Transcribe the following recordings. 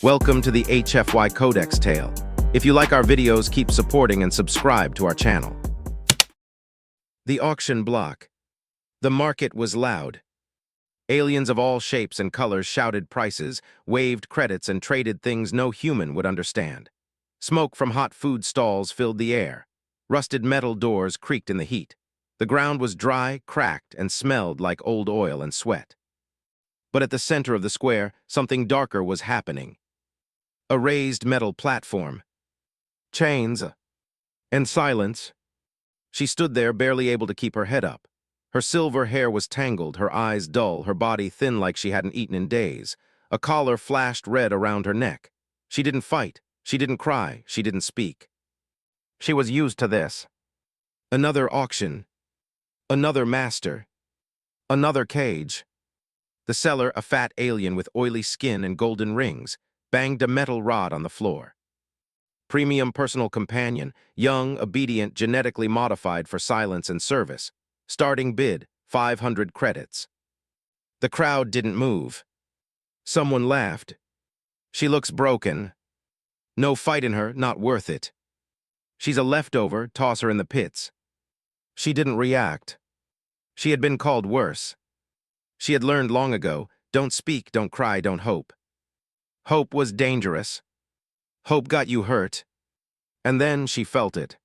Welcome to the HFY Codex Tale. If you like our videos, keep supporting and subscribe to our channel. The auction block. The market was loud. Aliens of all shapes and colors shouted prices, waved credits, and traded things no human would understand. Smoke from hot food stalls filled the air. Rusted metal doors creaked in the heat. The ground was dry, cracked, and smelled like old oil and sweat. But at the center of the square, something darker was happening. A raised metal platform. Chains. And silence. She stood there, barely able to keep her head up. Her silver hair was tangled, her eyes dull, her body thin like she hadn't eaten in days. A collar flashed red around her neck. She didn't fight. She didn't cry. She didn't speak. She was used to this. Another auction. Another master. Another cage. The seller, a fat alien with oily skin and golden rings, banged a metal rod on the floor. Premium personal companion, young, obedient, genetically modified for silence and service. Starting bid, 500 credits. The crowd didn't move. Someone laughed. She looks broken. No fight in her, not worth it. She's a leftover, toss her in the pits. She didn't react. She had been called worse. She had learned long ago, don't speak, don't cry, don't hope. Hope was dangerous. Hope got you hurt. And then she felt it.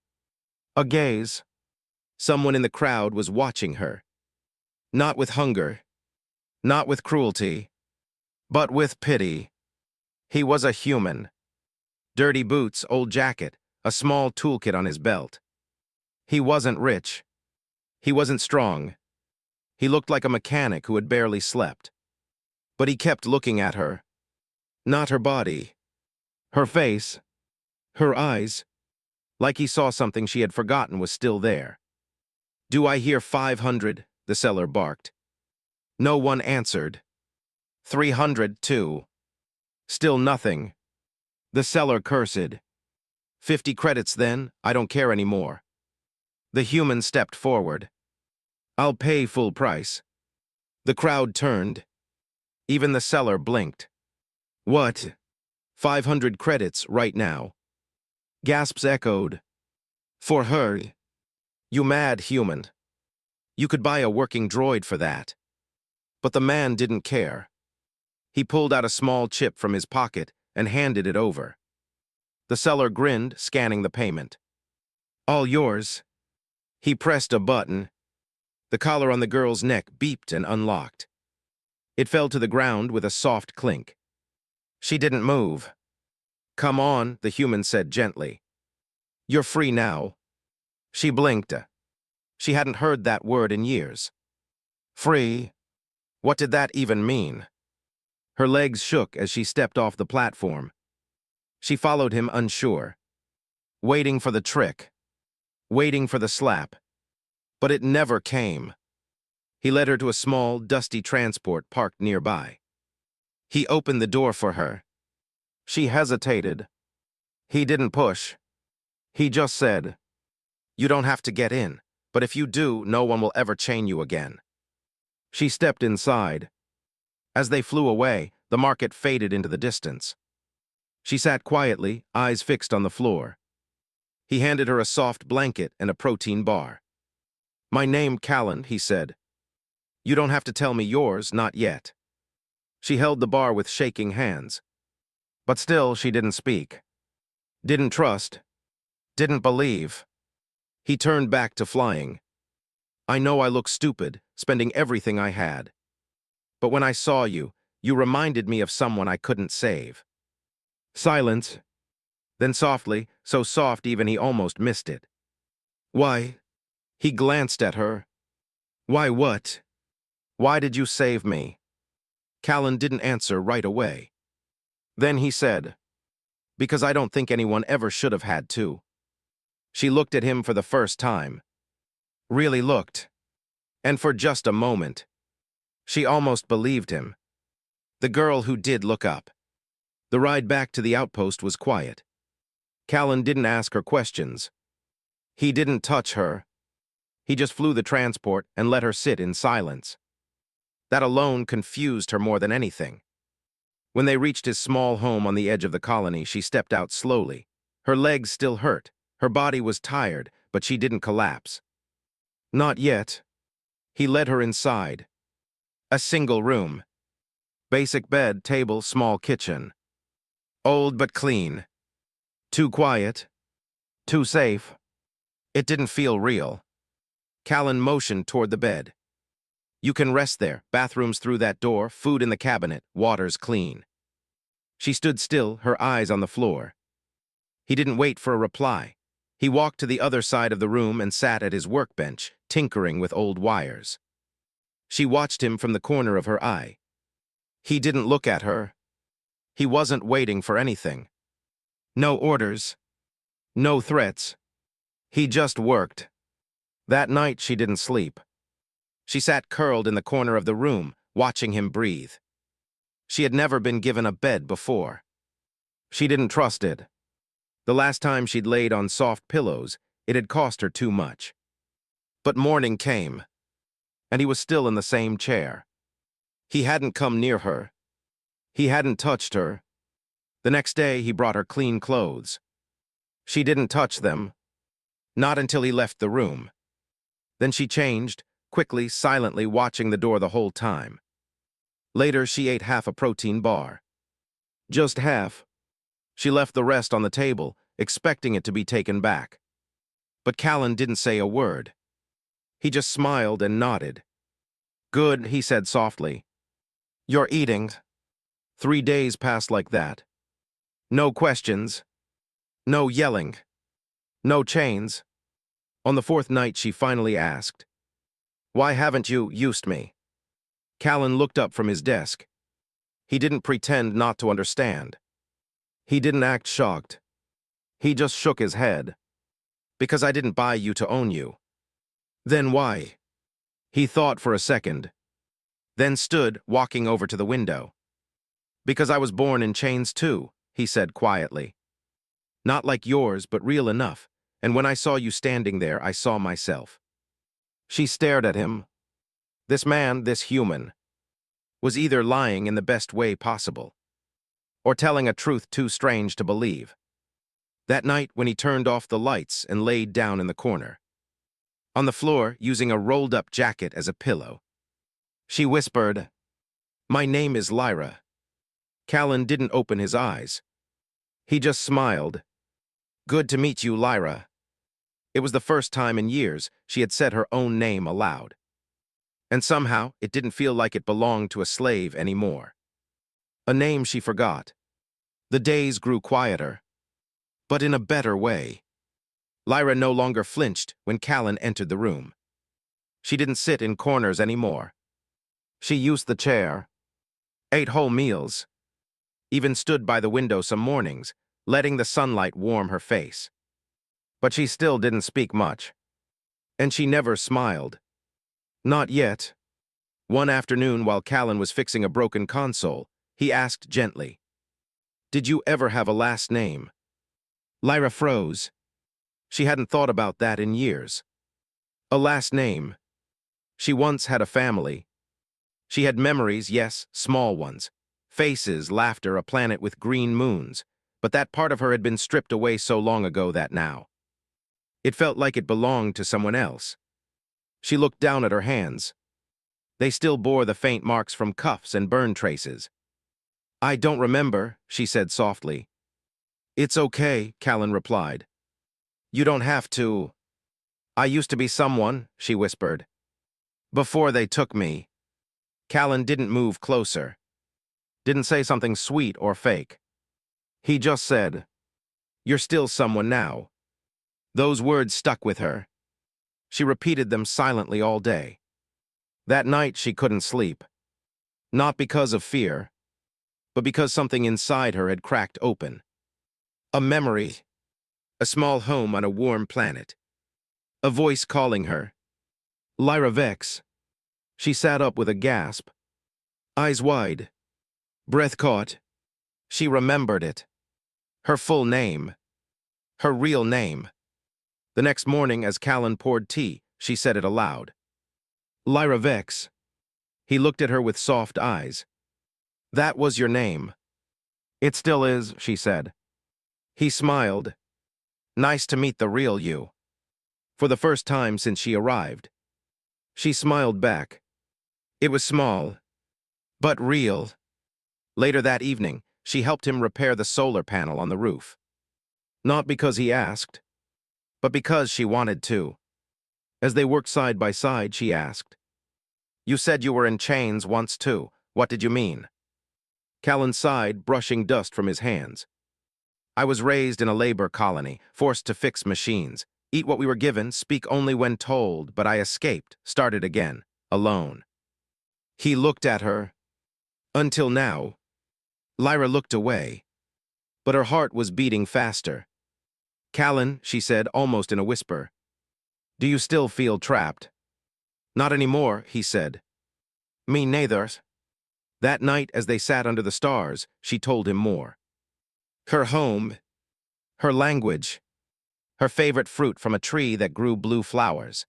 A gaze. Someone in the crowd was watching her. Not with hunger. Not with cruelty. But with pity. He was a human. Dirty boots, old jacket, a small toolkit on his belt. He wasn't rich. He wasn't strong. He looked like a mechanic who had barely slept. But he kept looking at her. Not her body. Her face. Her eyes. Like he saw something she had forgotten was still there. "Do I hear 500? The seller barked. No one answered. 300, too. Still nothing. The seller cursed. 50 credits then, I don't care anymore. The human stepped forward. I'll pay full price. The crowd turned. Even the seller blinked. What? 500 credits right now. Gasps echoed. For her. You mad human. You could buy a working droid for that. But the man didn't care. He pulled out a small chip from his pocket and handed it over. The seller grinned, scanning the payment. All yours. He pressed a button. The collar on the girl's neck beeped and unlocked. It fell to the ground with a soft clink. She didn't move. Come on, the human said gently. You're free now. She blinked. She hadn't heard that word in years. Free? What did that even mean? Her legs shook as she stepped off the platform. She followed him unsure. Waiting for the trick. Waiting for the slap. But it never came. He led her to a small, dusty transport parked nearby. He opened the door for her. She hesitated. He didn't push. He just said, You don't have to get in, but if you do, no one will ever chain you again. She stepped inside. As they flew away, the market faded into the distance. She sat quietly, eyes fixed on the floor. He handed her a soft blanket and a protein bar. My name, Callan, he said. You don't have to tell me yours, not yet. She held the bar with shaking hands. But still, she didn't speak. Didn't trust. Didn't believe. He turned back to flying. I know I look stupid, spending everything I had. But when I saw you, you reminded me of someone I couldn't save. Silence. Then softly, so soft even he almost missed it. Why? He glanced at her. Why what? Why did you save me? Callan didn't answer right away. Then he said, Because I don't think anyone ever should have had to. She looked at him for the first time. Really looked. And for just a moment. She almost believed him. The girl who did look up. The ride back to the outpost was quiet. Callan didn't ask her questions. He didn't touch her. He just flew the transport and let her sit in silence. That alone confused her more than anything. When they reached his small home on the edge of the colony, she stepped out slowly. Her legs still hurt. Her body was tired, but she didn't collapse. Not yet. He led her inside. A single room. Basic bed, table, small kitchen. Old but clean. Too quiet. Too safe. It didn't feel real. Callan motioned toward the bed. You can rest there. Bathrooms through that door, food in the cabinet, water's clean. She stood still, her eyes on the floor. He didn't wait for a reply. He walked to the other side of the room and sat at his workbench, tinkering with old wires. She watched him from the corner of her eye. He didn't look at her. He wasn't waiting for anything. No orders. No threats. He just worked. That night she didn't sleep. She sat curled in the corner of the room, watching him breathe. She had never been given a bed before. She didn't trust it. The last time she'd laid on soft pillows, it had cost her too much. But morning came, and he was still in the same chair. He hadn't come near her. He hadn't touched her. The next day, he brought her clean clothes. She didn't touch them. Not until he left the room. Then she changed, quickly, silently, watching the door the whole time. Later, she ate half a protein bar. Just half. She left the rest on the table, expecting it to be taken back. But Callan didn't say a word. He just smiled and nodded. Good, he said softly. You're eating. 3 days passed like that. No questions. No yelling. No chains. On the 4th night, she finally asked, Why haven't you used me? Callan looked up from his desk. He didn't pretend not to understand. He didn't act shocked. He just shook his head. Because I didn't buy you to own you. Then why? He thought for a second, then stood, walking over to the window. Because I was born in chains too, he said quietly. Not like yours, but real enough, and when I saw you standing there, I saw myself. She stared at him. This man, this human, was either lying in the best way possible, or telling a truth too strange to believe. That night, when he turned off the lights and laid down in the corner, on the floor, using a rolled-up jacket as a pillow, she whispered, My name is Lyra. Callan didn't open his eyes. He just smiled. Good to meet you, Lyra. It was the first time in years she had said her own name aloud. And somehow, it didn't feel like it belonged to a slave anymore. A name she forgot. The days grew quieter, but in a better way. Lyra no longer flinched when Callan entered the room. She didn't sit in corners anymore. She used the chair, ate whole meals, even stood by the window some mornings, letting the sunlight warm her face. But she still didn't speak much. And she never smiled. Not yet. One afternoon, while Callan was fixing a broken console, he asked gently, Did you ever have a last name? Lyra froze. She hadn't thought about that in years. A last name. She once had a family. She had memories, yes, small ones. Faces, laughter, a planet with green moons. But that part of her had been stripped away so long ago that now it felt like it belonged to someone else. She looked down at her hands. They still bore the faint marks from cuffs and burn traces. I don't remember, she said softly. It's okay, Callan replied. You don't have to. I used to be someone, she whispered. Before they took me. Callan didn't move closer. Didn't say something sweet or fake. He just said, You're still someone now. Those words stuck with her. She repeated them silently all day. That night she couldn't sleep. Not because of fear, but because something inside her had cracked open. A memory. A small home on a warm planet. A voice calling her. Lyra Vex. She sat up with a gasp. Eyes wide. Breath caught. She remembered it. Her full name. Her real name. The next morning, as Callan poured tea, she said it aloud. Lyra Vex. He looked at her with soft eyes. That was your name. It still is, she said. He smiled. Nice to meet the real you. For the first time since she arrived. She smiled back. It was small, but real. Later that evening, she helped him repair the solar panel on the roof. Not because he asked, but because she wanted to. As they worked side by side, she asked, "You said you were in chains once too. What did you mean?" Callan sighed, brushing dust from his hands. "I was raised in a labor colony, forced to fix machines, eat what we were given, speak only when told, but I escaped, started again, alone." He looked at her. Until now. Lyra looked away, but her heart was beating faster. "Callan," she said, almost in a whisper, "do you still feel trapped?" "Not anymore," he said. "Me neither." That night, as they sat under the stars, she told him more. Her home, her language, her favorite fruit from a tree that grew blue flowers.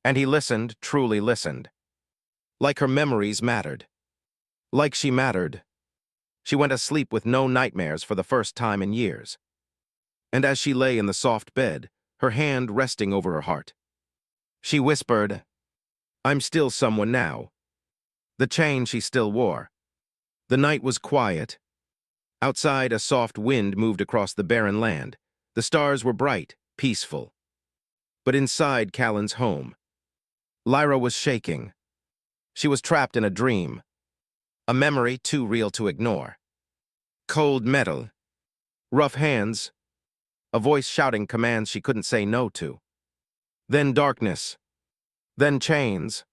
And he listened, truly listened. Like her memories mattered. Like she mattered. She went asleep with no nightmares for the first time in years. And as she lay in the soft bed, her hand resting over her heart, she whispered, "I'm still someone now." The chain she still wore. The night was quiet. Outside, a soft wind moved across the barren land. The stars were bright, peaceful. But inside Callan's home, Lyra was shaking. She was trapped in a dream, a memory too real to ignore. Cold metal, rough hands, a voice shouting commands she couldn't say no to. Then darkness, then chains.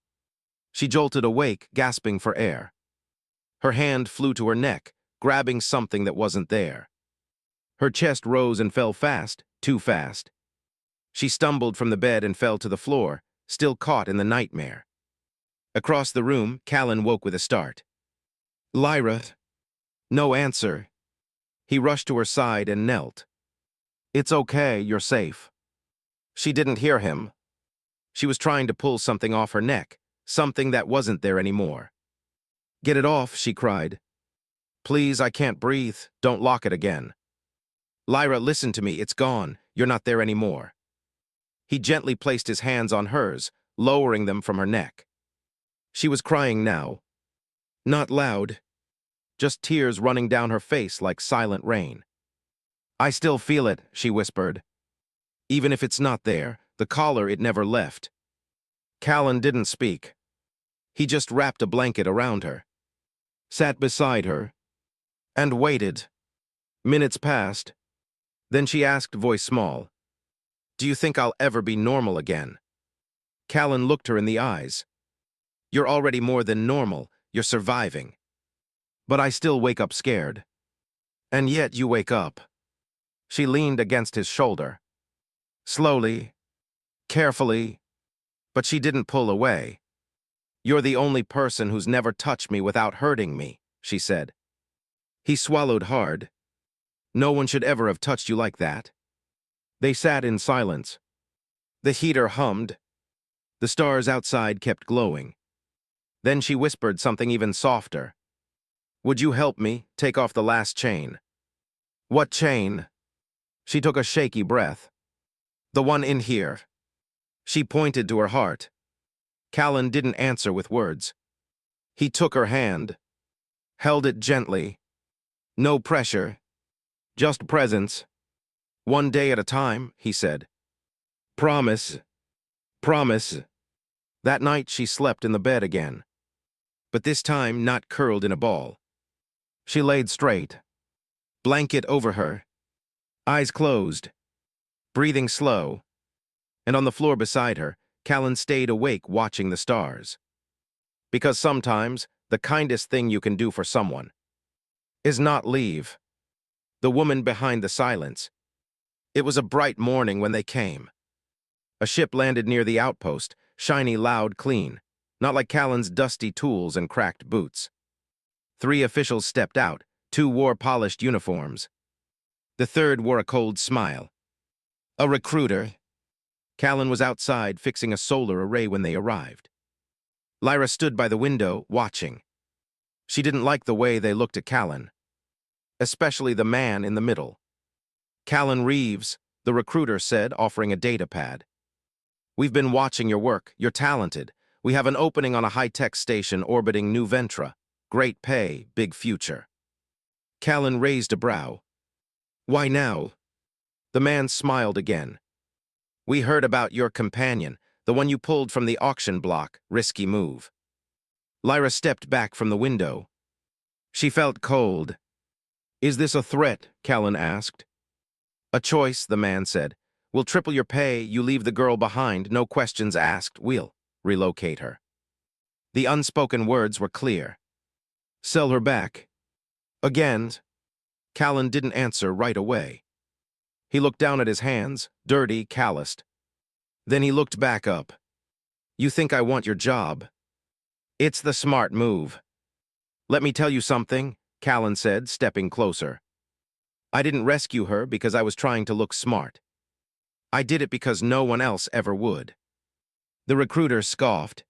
She jolted awake, gasping for air. Her hand flew to her neck, grabbing something that wasn't there. Her chest rose and fell fast, too fast. She stumbled from the bed and fell to the floor, still caught in the nightmare. Across the room, Callan woke with a start. "Lyra." No answer. He rushed to her side and knelt. "It's okay, you're safe." She didn't hear him. She was trying to pull something off her neck, something that wasn't there anymore. "Get it off," she cried. "Please, I can't breathe. Don't lock it again." "Lyra, listen to me. It's gone. You're not there anymore." He gently placed his hands on hers, lowering them from her neck. She was crying now. Not loud. Just tears running down her face like silent rain. "I still feel it," she whispered. "Even if it's not there, the collar it never left." Callan didn't speak. He just wrapped a blanket around her, sat beside her, and waited. Minutes passed. Then she asked, voice small, "Do you think I'll ever be normal again?" Callan looked her in the eyes. "You're already more than normal. You're surviving. But I still wake up scared." "And yet you wake up." She leaned against his shoulder. Slowly, carefully, but she didn't pull away. "You're the only person who's never touched me without hurting me," she said. He swallowed hard. "No one should ever have touched you like that." They sat in silence. The heater hummed. The stars outside kept glowing. Then she whispered something even softer. "Would you help me take off the last chain?" "What chain?" She took a shaky breath. "The one in here." She pointed to her heart. Callan didn't answer with words. He took her hand, held it gently. No pressure, just presence. "One day at a time," he said. "Promise. Promise." That night she slept in the bed again. But this time not curled in a ball. She laid straight, blanket over her, eyes closed, breathing slow. And on the floor beside her, Callan stayed awake watching the stars. Because sometimes the kindest thing you can do for someone is not leave. The woman behind the silence. It was a bright morning when they came. A ship landed near the outpost, shiny, loud, clean, not like Callan's dusty tools and cracked boots. 3 officials stepped out. 2 wore polished uniforms. The third wore a cold smile. A recruiter. Callan was outside fixing a solar array when they arrived. Lyra stood by the window, watching. She didn't like the way they looked at Callan. especially the man in the middle. Callan Reeves, the recruiter said, offering a data pad. We've been watching your work. You're talented. We have an opening on a high-tech station orbiting New Ventra. Great pay, big future. Callan raised a brow. Why now? The man smiled again. We heard about your companion, the one you pulled from the auction block. Risky move. Lyra stepped back from the window. She felt cold. Is this a threat? Callan asked. A choice, the man said. We'll triple your pay, you leave the girl behind, no questions asked. We'll relocate her. The unspoken words were clear. Sell her back. Again. Callan didn't answer right away. He looked down at his hands, dirty, calloused. Then he looked back up. You think I want your job? It's the smart move. Let me tell you something, Callan said, stepping closer. I didn't rescue her because I was trying to look smart. I did it because no one else ever would. The recruiter scoffed.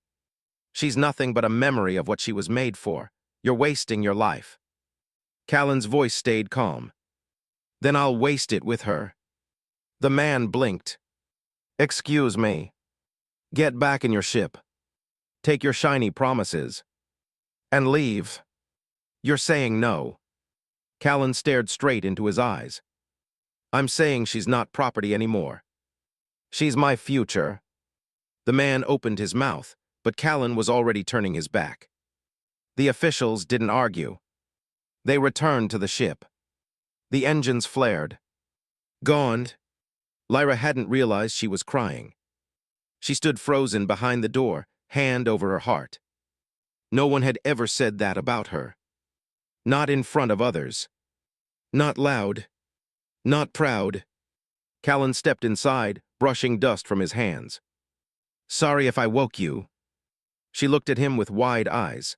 She's nothing but a memory of what she was made for. You're wasting your life. Callan's voice stayed calm. Then I'll waste it with her. The man blinked. Excuse me. Get back in your ship. Take your shiny promises. And leave. You're saying no. Callan stared straight into his eyes. I'm saying she's not property anymore. She's my future. The man opened his mouth, but Callan was already turning his back. The officials didn't argue. They returned to the ship. The engines flared. Gone. Lyra hadn't realized she was crying. She stood frozen behind the door, hand over her heart. No one had ever said that about her. Not in front of others. Not loud. Not proud. Callan stepped inside, brushing dust from his hands. Sorry if I woke you. She looked at him with wide eyes.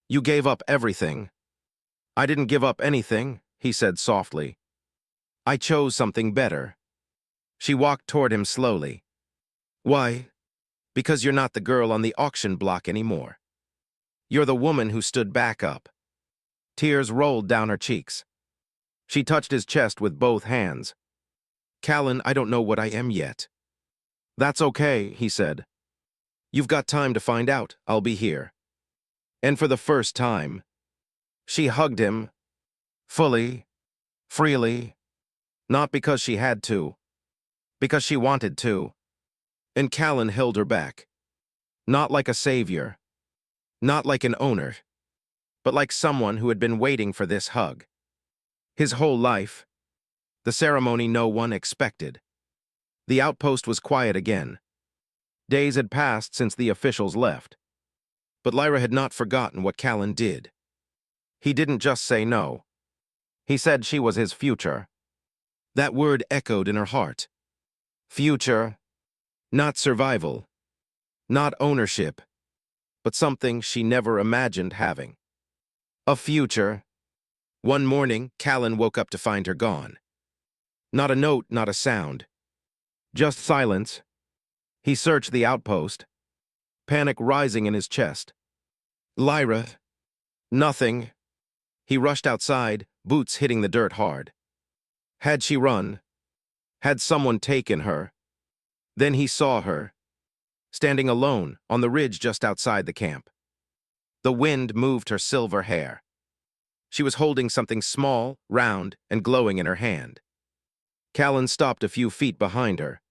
You gave up everything. I didn't give up anything, he said softly. I chose something better. She walked toward him slowly. Why? Because you're not the girl on the auction block anymore. You're the woman who stood back up. Tears rolled down her cheeks. She touched his chest with both hands. Callan, I don't know what I am yet. That's okay, he said. You've got time to find out. I'll be here. And for the first time, she hugged him. Fully. Freely. Not because she had to. Because she wanted to. And Callan held her back. Not like a savior. Not like an owner. But like someone who had been waiting for this hug. His whole life. The ceremony no one expected. The outpost was quiet again. Days had passed since the officials left. But Lyra had not forgotten what Callan did. He didn't just say no. He said she was his future. That word echoed in her heart. Future. Not survival. Not ownership. But something she never imagined having. A future. One morning, Callan woke up to find her gone. Not a note, not a sound. Just silence. He searched the outpost. Panic rising in his chest. Lyra. Nothing. He rushed outside, boots hitting the dirt hard. Had she run? Had someone taken her? Then he saw her, standing alone on the ridge just outside the camp. The wind moved her silver hair. She was holding something small, round, and glowing in her hand. Callan stopped a few feet behind her.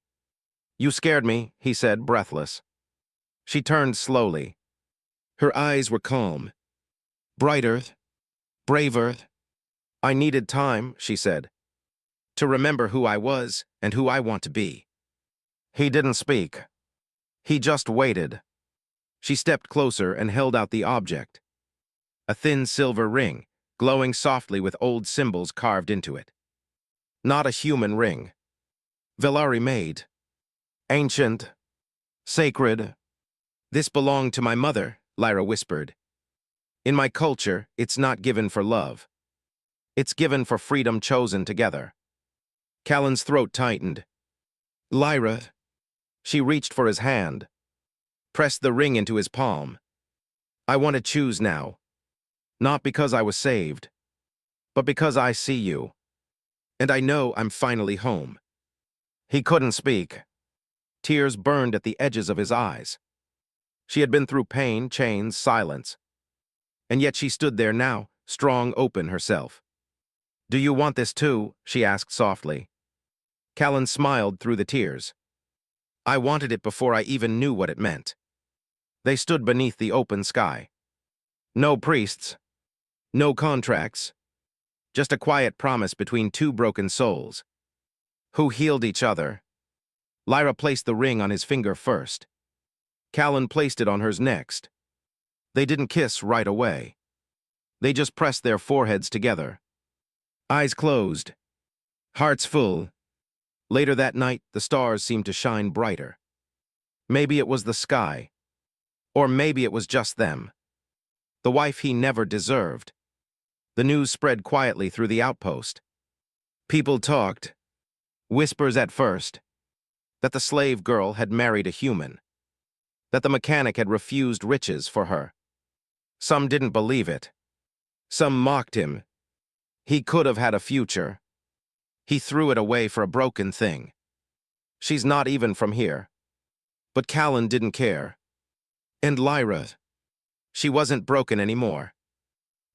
You scared me, he said, breathless. She turned slowly. Her eyes were calm. Brighter. Braver. I needed time, she said, to remember who I was and who I want to be. He didn't speak. He just waited. She stepped closer and held out the object. A thin silver ring, glowing softly with old symbols carved into it. Not a human ring. Velari made. Ancient. Sacred. This belonged to my mother, Lyra whispered. In my culture, it's not given for love. It's given for freedom chosen together. Callan's throat tightened. Lyra. She reached for his hand, pressed the ring into his palm. I want to choose now. Not because I was saved. but because I see you, and I know I'm finally home." He couldn't speak. Tears burned at the edges of his eyes. She had been through pain, chains, silence, and yet she stood there now, strong, open herself. "Do you want this too?" she asked softly. Callan smiled through the tears. "I wanted it before I even knew what it meant." They stood beneath the open sky. No priests, no contracts, just a quiet promise between two broken souls, who healed each other. Lyra placed the ring on his finger first. Callan placed it on hers next. They didn't kiss right away. They just pressed their foreheads together. Eyes closed, hearts full. Later that night, the stars seemed to shine brighter. Maybe it was the sky, or maybe it was just them. The wife he never deserved. The news spread quietly through the outpost. People talked, whispers at first, that the slave girl had married a human, that the mechanic had refused riches for her. Some didn't believe it. Some mocked him. He could have had a future. He threw it away for a broken thing. She's not even from here. But Callan didn't care. And Lyra, she wasn't broken anymore.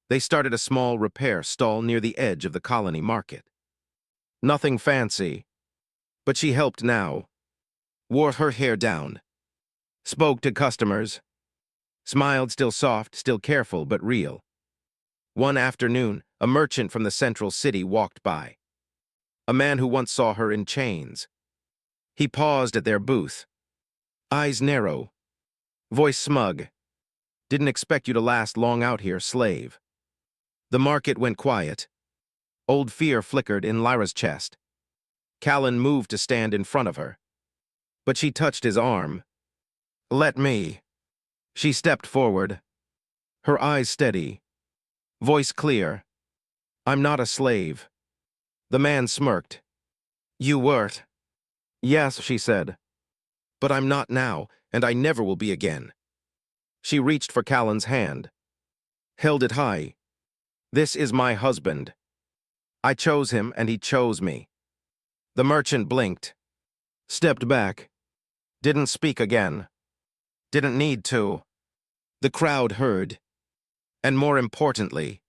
They started a small repair stall near the edge of the colony market. Nothing fancy, but she helped now, wore her hair down, spoke to customers, smiled, still soft, still careful, but real. One afternoon, a merchant from the central city walked by. A man who once saw her in chains. He paused at their booth. Eyes narrow, voice smug. "Didn't expect you to last long out here, slave." The market went quiet. Old fear flickered in Lyra's chest. Callan moved to stand in front of her. But she touched his arm. "Let me." She stepped forward, her eyes steady, voice clear. "I'm not a slave." The man smirked. "You weren't." "Yes," she said. "But I'm not now, and I never will be again." She reached for Callan's hand, held it high. "This is my husband. I chose him, and he chose me." The merchant blinked, stepped back, didn't speak again. Didn't need to. The crowd heard. And more importantly,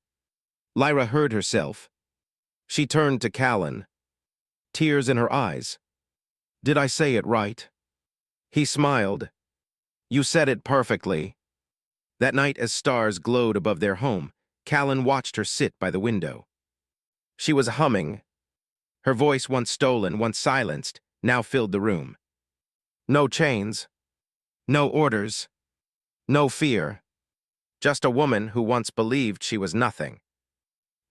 Lyra heard herself. She turned to Callan, tears in her eyes. "Did I say it right?" He smiled. "You said it perfectly." That night, as stars glowed above their home, Callan watched her sit by the window. She was humming. Her voice, once stolen, once silenced, now filled the room. No chains, no orders, no fear. Just a woman who once believed she was nothing,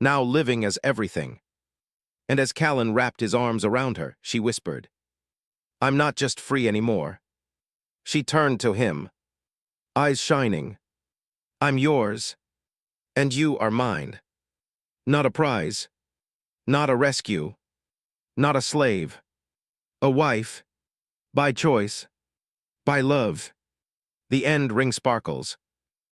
now living as everything. And as Callan wrapped his arms around her, she whispered, "I'm not just free anymore." She turned to him, eyes shining. "I'm yours, and you are mine. Not a prize, not a rescue, not a slave. A wife, by choice, by love." The end ring sparkles.